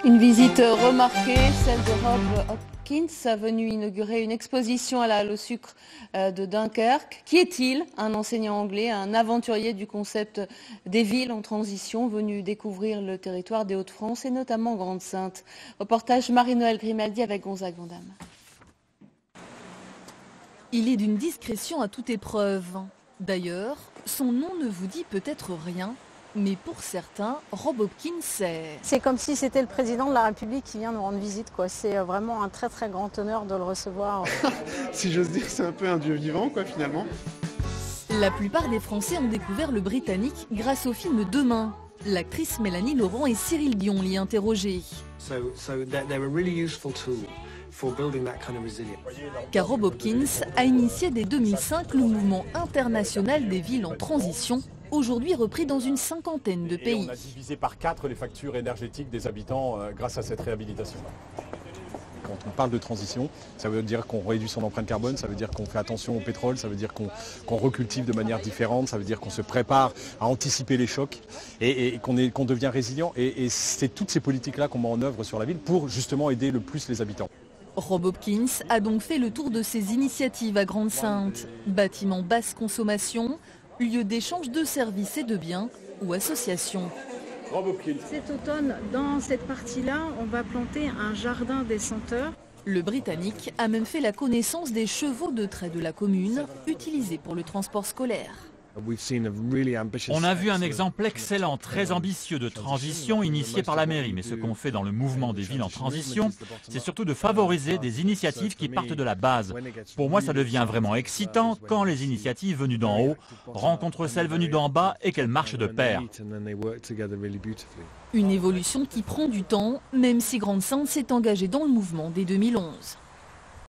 Une visite remarquée, celle de Rob Hopkins, venu inaugurer une exposition à la halle au sucre de Dunkerque. Qui est-il? Un enseignant anglais, un aventurier du concept des villes en transition, venu découvrir le territoire des Hauts-de-France et notamment Grande-Synthe. Reportage Marie-Noël Grimaldi avec Gonzague Vandam. Il est d'une discrétion à toute épreuve. D'ailleurs, son nom ne vous dit peut-être rien, mais pour certains, Rob Hopkins sait. C'est comme si c'était le président de la République qui vient nous rendre visite, quoi. C'est vraiment un très très grand honneur de le recevoir. Si j'ose dire, c'est un peu un dieu vivant, quoi, finalement. La plupart des Français ont découvert le Britannique grâce au film Demain. L'actrice Mélanie Laurent et Cyril Dion l'y interrogeaient. Car Rob Hopkins a initié dès 2005 le mouvement international des villes en transition, aujourd'hui repris dans une cinquantaine de pays. On a divisé par 4 les factures énergétiques des habitants grâce à cette réhabilitation. Quand on parle de transition, ça veut dire qu'on réduit son empreinte carbone, ça veut dire qu'on fait attention au pétrole, ça veut dire qu'on recultive de manière différente, ça veut dire qu'on se prépare à anticiper les chocs et qu'on devient résilient. Et c'est toutes ces politiques-là qu'on met en œuvre sur la ville pour justement aider le plus les habitants. Rob Hopkins a donc fait le tour de ses initiatives à Grande-Synthe. Bâtiments basse consommation, lieu d'échange de services et de biens ou associations. Cet automne, dans cette partie-là, on va planter un jardin des senteurs. Le Britannique a même fait la connaissance des chevaux de trait de la commune, utilisés pour le transport scolaire. On a vu un exemple excellent, très ambitieux de transition initié par la mairie. Mais ce qu'on fait dans le mouvement des villes en transition, c'est surtout de favoriser des initiatives qui partent de la base. Pour moi, ça devient vraiment excitant quand les initiatives venues d'en haut rencontrent celles venues d'en bas et qu'elles marchent de pair. Une évolution qui prend du temps, même si Grande-Synthe s'est engagée dans le mouvement dès 2011.